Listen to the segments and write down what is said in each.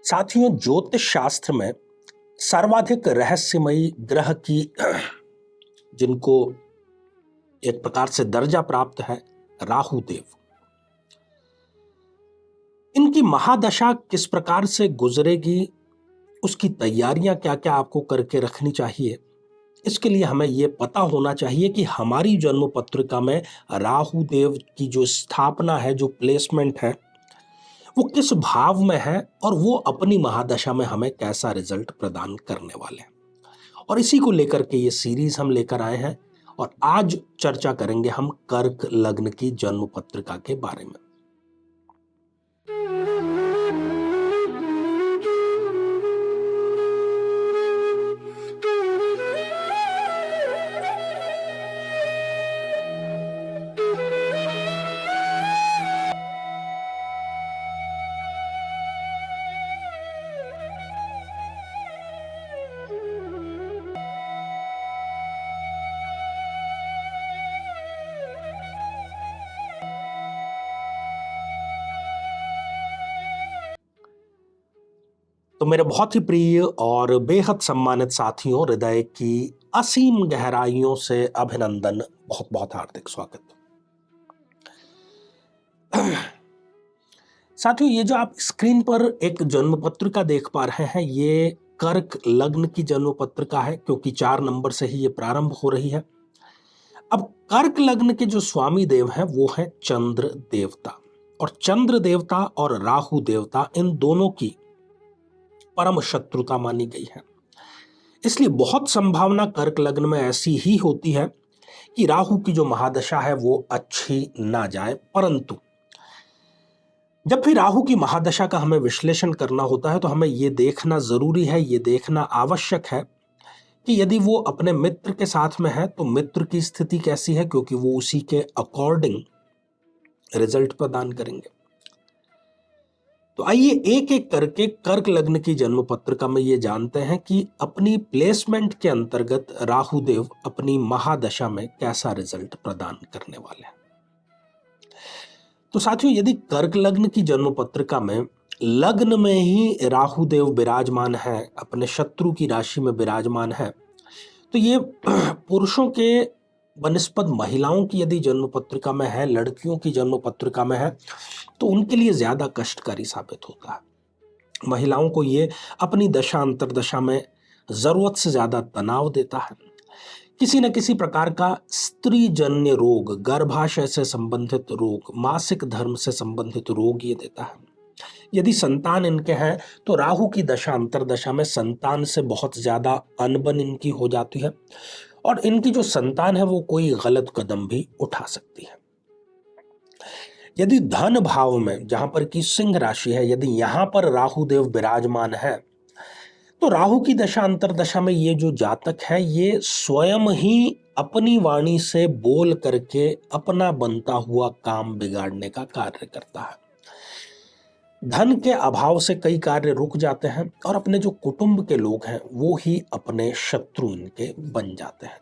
साथियों, ज्योतिष शास्त्र में सर्वाधिक रहस्यमयी ग्रह की जिनको एक प्रकार से दर्जा प्राप्त है, राहु देव। इनकी महादशा किस प्रकार से गुजरेगी, उसकी तैयारियां क्या क्या आपको करके रखनी चाहिए, इसके लिए हमें यह पता होना चाहिए कि हमारी जन्म पत्रिका में राहु देव की जो स्थापना है, जो प्लेसमेंट है, वो किस भाव में है और वो अपनी महादशा में हमें कैसा रिजल्ट प्रदान करने वाले हैं। और इसी को लेकर के ये सीरीज हम लेकर आए हैं और आज चर्चा करेंगे हम कर्क लग्न की जन्म पत्रिका के बारे में। तो मेरे बहुत ही प्रिय और बेहद सम्मानित साथियों, हृदय की असीम गहराइयों से अभिनंदन, बहुत बहुत हार्दिक स्वागत। साथियों, ये जो आप स्क्रीन पर एक जन्म पत्रिका देख पा रहे हैं, ये कर्क लग्न की जन्म पत्रिका है, क्योंकि 4 नंबर से ही ये प्रारंभ हो रही है। अब कर्क लग्न के जो स्वामी देव हैं वो है चंद्र देवता, और चंद्र देवता और राहु देवता इन दोनों की परम शत्रुता मानी गई है। इसलिए बहुत संभावना कर्क लग्न में ऐसी ही होती है कि राहु की जो महादशा है वो अच्छी ना जाए। परंतु जब भी राहु की महादशा का हमें विश्लेषण करना होता है तो हमें यह देखना जरूरी है, यह देखना आवश्यक है कि यदि वो अपने मित्र के साथ में है तो मित्र की स्थिति कैसी है, क्योंकि वो उसी के अकॉर्डिंग रिजल्ट प्रदान करेंगे। तो आइए एक एक करके कर्क लग्न की जन्म पत्रिका में ये जानते हैं कि अपनी प्लेसमेंट के अंतर्गत राहु देव अपनी महादशा में कैसा रिजल्ट प्रदान करने वाले हैं। तो साथियों, यदि कर्क लग्न की जन्म पत्रिका में लग्न में ही राहु देव विराजमान है, अपने शत्रु की राशि में विराजमान है, तो ये पुरुषों के बनिस्पत महिलाओं की यदि जन्म पत्रिका में है, लड़कियों की जन्म पत्रिका में है, तो उनके लिए ज्यादा कष्टकारी साबित होता है। महिलाओं को ये अपनी दशा अंतरदशा में जरूरत से ज्यादा तनाव देता है। किसी न किसी प्रकार का स्त्री जन्य रोग, गर्भाशय से संबंधित रोग, मासिक धर्म से संबंधित रोग ये देता है। यदि संतान इनके हैं तो राहु की दशा अंतरदशा में संतान से बहुत ज्यादा अनबन इनकी हो जाती है, और इनकी जो संतान है वो कोई गलत कदम भी उठा सकती है। यदि धन भाव में, जहां पर की सिंह राशि है, यदि यहां पर राहु देव विराजमान है, तो राहु की दशा अंतरदशा में ये जो जातक है ये स्वयं ही अपनी वाणी से बोल करके अपना बनता हुआ काम बिगाड़ने का कार्य करता है। धन के अभाव से कई कार्य रुक जाते हैं और अपने जो कुटुंब के लोग हैं वो ही अपने शत्रु इनके बन जाते हैं।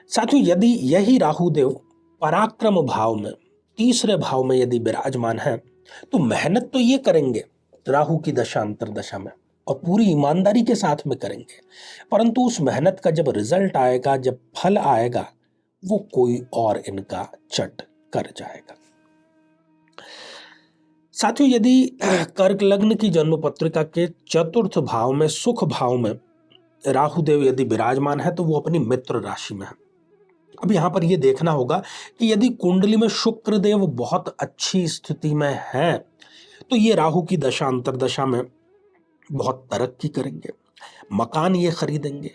साथियों, यदि यही राहु देव पराक्रम भाव में, तीसरे भाव में यदि विराजमान है, तो मेहनत तो ये करेंगे राहु की दशा अंतरदशा में और पूरी ईमानदारी के साथ में करेंगे, परंतु उस मेहनत का जब रिजल्ट आएगा, जब फल आएगा, वो कोई और इनका चट कर जाएगा। साथियों, यदि कर्क लग्न की जन्म पत्रिका के चतुर्थ भाव में, सुख भाव में राहु देव यदि विराजमान है तो वो अपनी मित्र राशि में है। अब यहां पर यह देखना होगा कि यदि कुंडली में शुक्र देव बहुत अच्छी स्थिति में है तो ये राहु की दशा अंतरदशा में बहुत तरक्की करेंगे, मकान ये खरीदेंगे,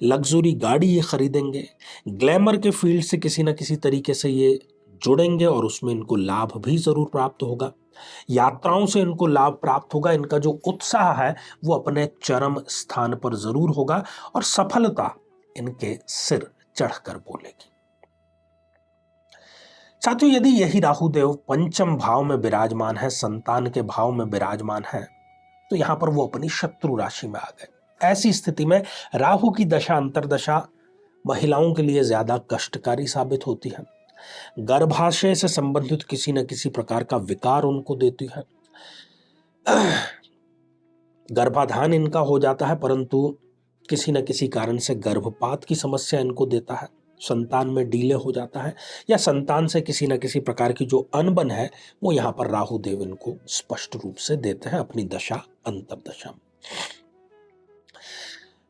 लग्जरी गाड़ी ये खरीदेंगे, ग्लैमर के फील्ड से किसी ना किसी तरीके से ये जुड़ेंगे और उसमें इनको लाभ भी जरूर प्राप्त होगा। यात्राओं से इनको लाभ प्राप्त होगा। इनका जो उत्साह है वो अपने चरम स्थान पर जरूर होगा और सफलता इनके सिर चढ़कर बोलेगी। साथियों, यदि यही राहु देव पंचम भाव में विराजमान है, संतान के भाव में विराजमान है, तो यहां पर वो अपनी शत्रु राशि में आ गए। ऐसी स्थिति में राहु की दशा अंतरदशा महिलाओं के लिए ज्यादा कष्टकारी साबित होती है। गर्भाशय से संबंधित किसी न किसी प्रकार का विकार उनको देती है। गर्भाधान इनका हो जाता है, परंतु किसी न किसी कारण से गर्भपात की समस्या इनको देता है, संतान में डीले हो जाता है, या संतान से किसी न किसी प्रकार की जो अनबन है वो यहाँ पर राहु देव इनको स्पष्ट रूप से देते हैं अपनी दशा अंतर्दशा में।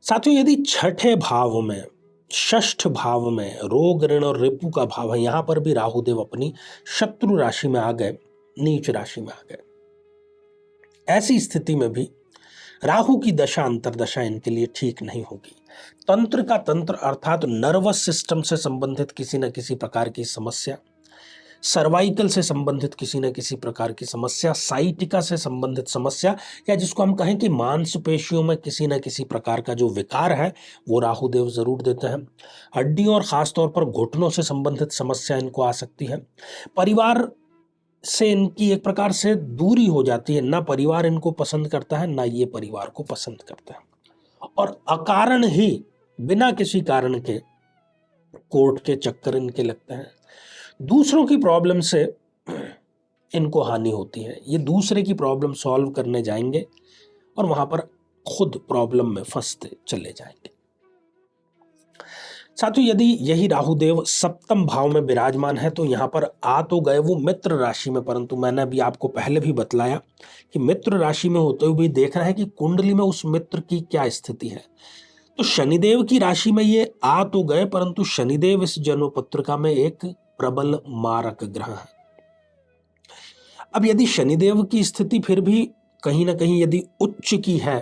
साथियों, यदि छठे भाव में, षष्ठ भाव में रोग, ऋण और रिपु का भाव है, यहां पर भी राहु देव अपनी शत्रु राशि में आ गए, नीच राशि में आ गए, ऐसी स्थिति में भी राहु की दशा अंतर्दशा इनके लिए ठीक नहीं होगी। तंत्र का तंत्र अर्थात नर्वस सिस्टम से संबंधित किसी न किसी प्रकार की समस्या, सर्वाइकल से संबंधित किसी न किसी प्रकार की समस्या, साइटिका से संबंधित समस्या, या जिसको हम कहें कि मांसपेशियों में किसी न किसी प्रकार का जो विकार है वो राहु देव जरूर देते हैं। हड्डियों और खासतौर पर घुटनों से संबंधित समस्या इनको आ सकती है। परिवार से इनकी एक प्रकार से दूरी हो जाती है, ना परिवार इनको पसंद करता है, ना ये परिवार को पसंद करता है, और अकारण ही बिना किसी कारण के कोर्ट के चक्कर इनके लगते हैं। दूसरों की प्रॉब्लम से इनको हानि होती है, ये दूसरे की प्रॉब्लम सॉल्व करने जाएंगे और वहां पर खुद प्रॉब्लम में फंसते चले जाएंगे। साथियों, यदि यही राहुदेव सप्तम भाव में विराजमान है तो यहां पर आ तो गए वो मित्र राशि में, परंतु मैंने अभी आपको पहले भी बतलाया कि मित्र राशि में होते हुए भी देख रहा है कि कुंडली में उस मित्र की क्या स्थिति है। तो शनिदेव की राशि में ये आ तो गए, परंतु शनिदेव इस जन्म पत्रिका में एक प्रबल मारक ग्रह है। अब यदि शनिदेव की स्थिति फिर भी कहीं ना कहीं यदि उच्च की है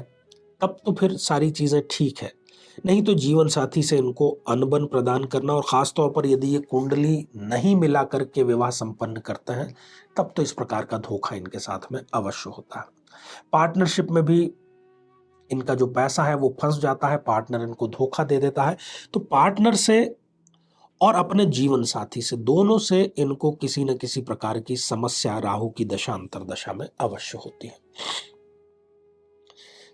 तब तो फिर सारी चीजें ठीक है, नहीं तो जीवन साथी से इनको अनबन प्रदान करना, और खास तौर पर यदि ये कुंडली नहीं मिला करके विवाह संपन्न करते हैं तब तो इस प्रकार का धोखा इनके साथ में अवश्य होता है। पार्टनरशिप में भी इनका जो पैसा है वो फंस जाता है, पार्टनर इनको धोखा दे देता है। तो पार्टनर से और अपने जीवन साथी से, दोनों से इनको किसी न किसी प्रकार की समस्या राहु की दशा अंतर्दशा में अवश्य होती है।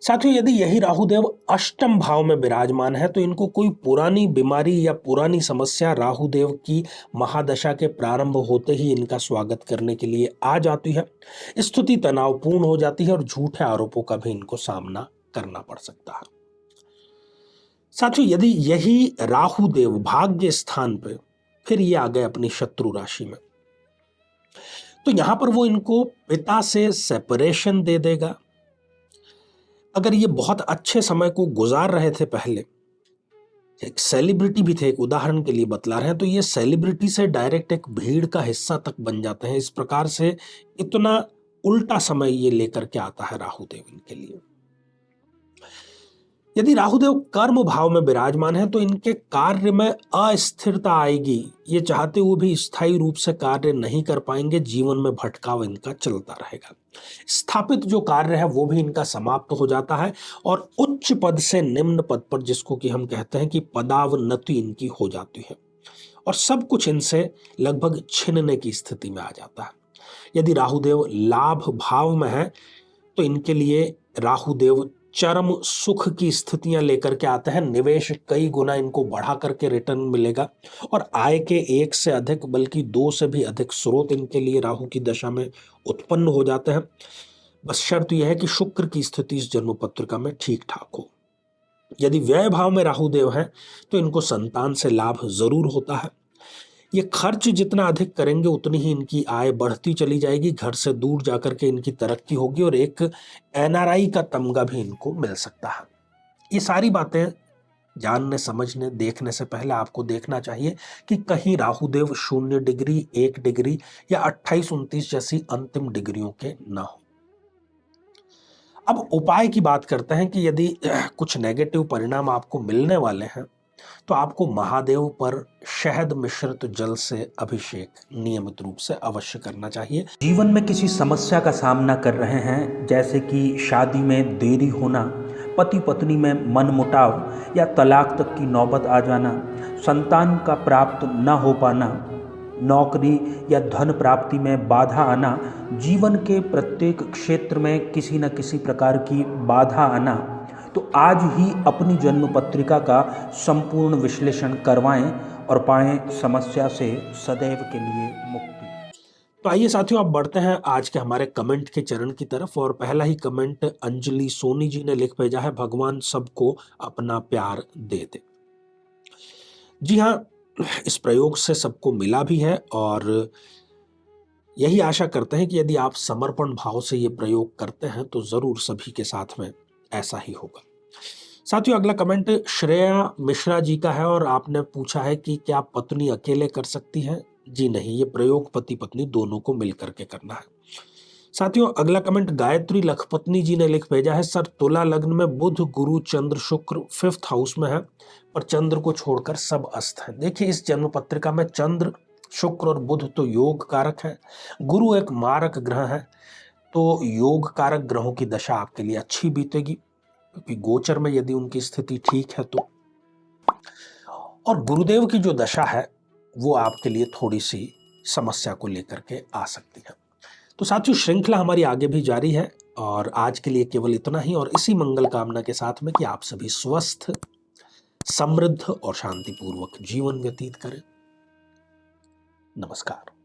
साथियों, यदि यही राहुदेव अष्टम भाव में विराजमान है तो इनको कोई पुरानी बीमारी या पुरानी समस्या राहुदेव की महादशा के प्रारंभ होते ही इनका स्वागत करने के लिए आ जाती है। स्थिति तनावपूर्ण हो जाती है और झूठे आरोपों का भी इनको सामना करना पड़ सकता है। साथियों, यदि यही राहुदेव भाग्य स्थान पे फिर ये आ गए अपनी शत्रु राशि में, तो यहां पर वो इनको पिता से सेपरेशन दे देगा। अगर ये बहुत अच्छे समय को गुजार रहे थे, पहले एक सेलिब्रिटी भी थे, एक उदाहरण के लिए बतला रहे हैं, तो ये सेलिब्रिटी से डायरेक्ट एक भीड़ का हिस्सा तक बन जाते हैं। इस प्रकार से इतना उल्टा समय ये लेकर के आता है राहुदेव इनके लिए। यदि राहुदेव कर्म भाव में विराजमान है तो इनके कार्य में अस्थिरता आएगी, ये चाहते हुए भी स्थायी रूप से कार्य नहीं कर पाएंगे, जीवन में भटकाव इनका चलता रहेगा। स्थापित जो कार्य है वो भी इनका समाप्त हो जाता है और उच्च पद से निम्न पद पर, जिसको कि हम कहते हैं कि पदावनति इनकी हो जाती है और सब कुछ इनसे लगभग छिनने की स्थिति में आ जाता है। यदि राहुदेव लाभ भाव में है तो इनके लिए राहुदेव चरम सुख की स्थितियां लेकर के आते हैं। निवेश कई गुना इनको बढ़ा करके रिटर्न मिलेगा और आय के एक से अधिक बल्कि दो से भी अधिक स्रोत इनके लिए राहु की दशा में उत्पन्न हो जाते हैं। बस शर्त यह है कि शुक्र की स्थिति इस जन्म पत्रिका में ठीक ठाक हो। यदि व्यय भाव में राहुदेव है तो इनको संतान से लाभ जरूर होता है। ये खर्च जितना अधिक करेंगे उतनी ही इनकी आय बढ़ती चली जाएगी, घर से दूर जाकर के इनकी तरक्की होगी और एक एनआरआई का तमगा भी इनको मिल सकता है। ये सारी बातें जानने, समझने, देखने से पहले आपको देखना चाहिए कि कहीं राहुदेव 0 डिग्री, 1 डिग्री या 28-29 जैसी अंतिम डिग्रियों के ना हो। अब उपाय की बात करते हैं कि यदि कुछ नेगेटिव परिणाम आपको मिलने वाले हैं तो आपको महादेव पर शहद मिश्रित जल से अभिषेक नियमित रूप से अवश्य करना चाहिए। जीवन में किसी समस्या का सामना कर रहे हैं, जैसे कि शादी में देरी होना, पति पत्नी में मनमुटाव या तलाक तक की नौबत आ जाना, संतान का प्राप्त न हो पाना, नौकरी या धन प्राप्ति में बाधा आना, जीवन के प्रत्येक क्षेत्र में किसी न किसी प्रकार की बाधा आना, तो आज ही अपनी जन्म पत्रिका का संपूर्ण विश्लेषण करवाएं और पाएं समस्या से सदैव के लिए मुक्ति। तो आइए साथियों, आप बढ़ते हैं आज के हमारे कमेंट के चरण की तरफ। और पहला ही कमेंट अंजलि सोनी जी ने लिख भेजा है, भगवान सबको अपना प्यार दे दे। जी हाँ, इस प्रयोग से सबको मिला भी है और यही आशा करते हैं कि यदि आप समर्पण भाव से ये प्रयोग करते हैं तो जरूर सभी के साथ में ऐसा ही होगा। साथियों, अगला कमेंट श्रेया मिश्रा जी का है और आपने पूछा है कि क्या पत्नी अकेले कर सकती है। जी नहीं, ये प्रयोग पति पत्नी दोनों को मिलकर के करना है। साथियों, अगला कमेंट गायत्री लखपत्नी जी ने लिख भेजा है, सर तुला लग्न में बुध गुरु चंद्र शुक्र 5th हाउस में है, पर चंद्र को छोड़कर सब अस्त है। देखिए, इस जन्म पत्रिका में चंद्र शुक्र और बुध तो योग कारक है, गुरु एक मारक ग्रह है, तो योग कारक ग्रहों की दशा आपके लिए अच्छी बीतेगी, क्योंकि गोचर में यदि उनकी स्थिति ठीक है तो। और गुरुदेव की जो दशा है वो आपके लिए थोड़ी सी समस्या को लेकर के आ सकती है। तो साथियों, श्रृंखला हमारी आगे भी जारी है और आज के लिए केवल इतना ही, और इसी मंगल कामना के साथ में कि आप सभी स्वस्थ, समृद्ध और शांतिपूर्वक जीवन व्यतीत करें। नमस्कार।